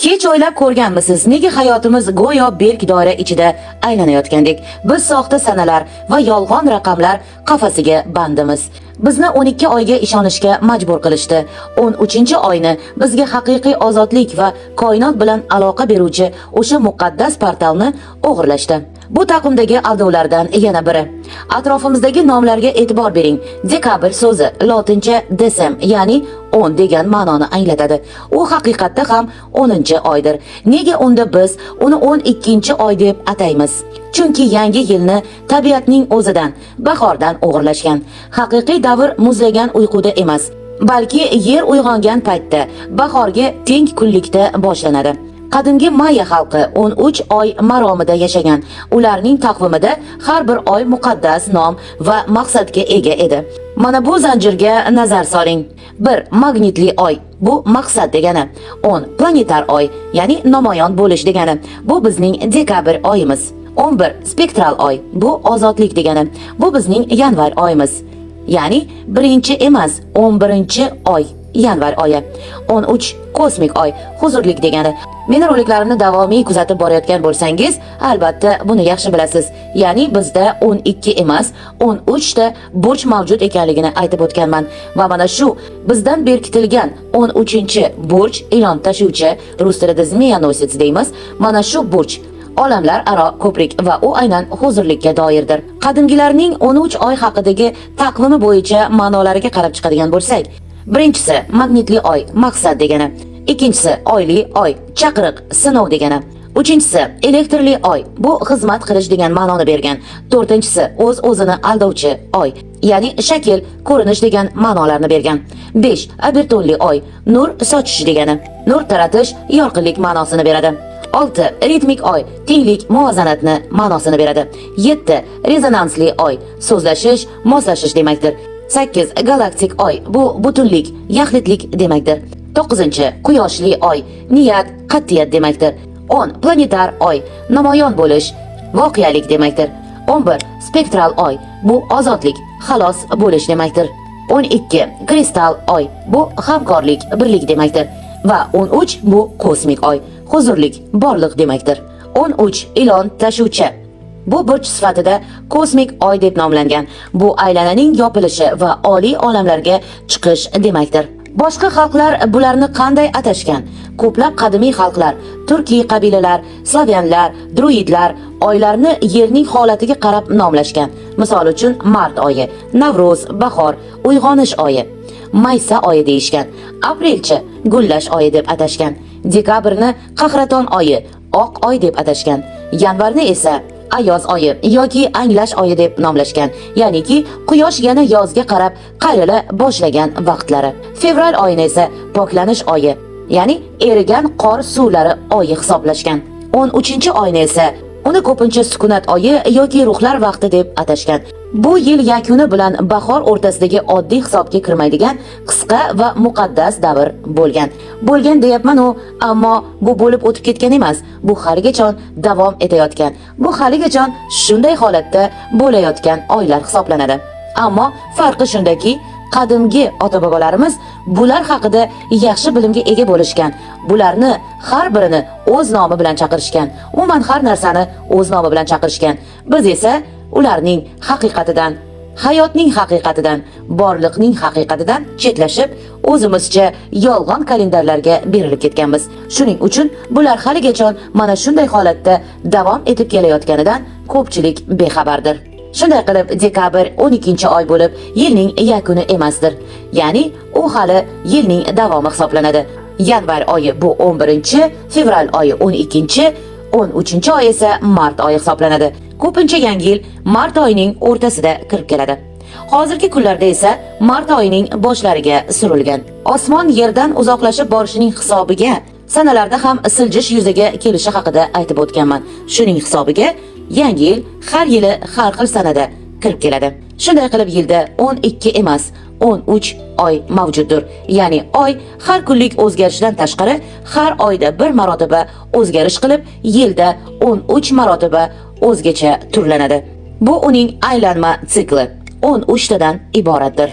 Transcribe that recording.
Hech o'ylab ko'rganmisiz, nega hayotimiz go'yo berk doira ichida aylanayotgandek? Biz soxta sanalar va yolg'on raqamlar qafasiga bandimiz. Bizni 12 oyga ishonishga majbur qilishdi. 13-oyni bizga haqiqiy ozodlik va koinot bilan aloqa beruvchi o'sha muqaddas portalni o'g'irlashdi. Bu taqvimdagi aldovlardan yana biri. Atrofimizdagi nomlarga e'tibor bering. Dekabr so'zi lotincha desem, ya'ni 10 degan ma'noni anglatadi. U haqiqatda ham 10-oydir. Nega unda biz uni 12-oy deb ataymiz? Chunki yangi yilni tabiatning o'zidan, bahordan o'g'irlashgan. Haqiqiy davr muzlagan uyquda emas, balki yer uyg'ongan paytda, bahorga teng kunlikda boshlanadi. Qadimgi Maya xalqi 13 oy maromida yashagan. Ularning taqvimida har bir oy muqaddas nom va maqsadga ega edi. Mana bu zanjirga nazar soling. 1. Magnitli oy. Bu maqsad degani. 10. Planetar oy, ya'ni namoyon bo'lish degani. Bu bizning dekabr oyimiz. 11. Spektral oy. Bu ozodlik degani. Bu bizning yanvar oyimiz. Ya'ni birinchi emas, 11-oy. Yanvar oyi. 13 kosmik oy, huzurlik degani. Meni roliklarimni davomiy kuzatib borayotgan bo'lsangiz, albatta buni yaxshi bilasiz. Ya'ni bizda 12 emas, 13 ta burch mavjud ekanligini aytib o'tganman. Va mana shu bizdan berkitilgan 13-burch ilon tashuvchi, rus tilida zmiyanosets deymiz. Mana shu burch olamlar aro ko'prik va u aynan huzurlikka doirdir. Qadimgilarning 13 oy haqidagi taqvimi bo'yicha ma'nolariga qarab chiqadigan bo'lsak, birinchisi magnitli oy, maqsad degani. Ikkinchisi oyli oy, chaqiriq, sinov degani. Uchinchisi elektrli oy, bu xizmat qilish degan ma'noni bergan. To'rtinchisi o'z-o'zini aldovchi oy, ya'ni shakl, ko'rinish degan ma'nolarni bergan. 5. Abertonli oy, nur sochish degani. Nur taratish, yorqinlik ma'nosini beradi. 6. Ritmik oy, tenglik, muvozanatni ma'nosini beradi. 7. Rezonansli oy, so'zlashish, moslashish demakdir. 8. Galaktik oy, bu butunlik, yaxlitlik demakdir. 9. Quyoshli oy, niyat, qat'iyat demakdir. 10. Planetar oy, namoyon bo'lish, voqealik demakdir. 11. Spektral oy, bu ozodlik, xalos bo'lish demakdir. 12. Kristal oy, bu hamkorlik, birlik demakdir. Va 13 bu kosmik oy, huzurlik, borliq demakdir. 13 ilon tashuvchi. Bu burch sifatida kosmik oy deb nomlangan. Bu aylananing yopilishi va oliy olamlarga chiqish demakdir. Boshqa xalqlar bularni qanday atashgan? Ko'plab qadimiy xalqlar, turkiy qabilalar, slavyanlar, druidlar oylarni yerning holatiga qarab nomlashgan. Misol uchun mart oyi, Navro'z, bahor, uyg'onish oyi, Maysa oyi deyishgan. Aprelchi gullash oyi deb atashgan. Dekabrni qahraton oyi, oq oy deb atashgan. Yanvarni esa ayoz oyi yoki anglash oyi deb nomlashgan. Ya'niki quyosh yana yozga qarab qayrila boshlagan vaqtlari. Fevral oyini esa poklanish oyi, ya'ni erigan qor suvlari oyi hisoblashgan. 13-oyni esa uni ko'pincha sukunat oyi yoki ruhlar vaqti deb atashgan. Bu yil yakuni bilan bahor o'rtasidagi oddiy hisobga kirmaydigan qisqa va muqaddas davr bo'lgan. Bo'lgan deyapman ammo bu bo'lib o'tib ketgan emas. Bu haligacha davom etayotgan. Bu haligacha shunday holatda bo'layotgan oylar hisoblanadi. Ammo farqi shundaki, qadimgi ota-bobolarimiz bular haqida yaxshi bilimga ega bo'lishgan. Bularni har birini o'z nomi bilan chaqirishgan. Umuman har narsani o'z nomi bilan chaqirishgan. Biz esa ularning haqiqatidan, hayotning haqiqatidan, borliqning haqiqatidan chetlashib, o'zimizcha yolg'on kalendarlarga berilib ketganmiz. Shuning uchun bular haligacha mana shunday holatda davom etib kelayotganidan ko'pchilik bexabardir. Shunday qilib, dekabr 12-oy bo'lib, yilning yakuni emasdir. Ya'ni u hali yilning davomi hisoblanadi. Yanvar oyi bu 11, fevral oyi 12, 13-oy esa mart oyi hisoblanadi. Ko'pincha yangi yil mart oyining o'rtasida kirib keladi. Hozirgi kunlarda esa mart oyining boshlariga surilgan. Osmon yerdan uzoqlashib borishining hisobiga sanalarda ham siljish yuzaga kelishi haqida aytib o'tganman. Shuning hisobiga yangi yil har yili har xil sanada kirib keladi. Shunday qilib yilda 12 emas, 13 oy mavjuddir. Ya'ni oy har kunlik o'zgarishdan tashqari har oyda bir marotaba o'zgarish qilib, yilda 13 marotaba o'zgacha turlanadi. Bu uning aylanma sikli 13 tadan iboratdir.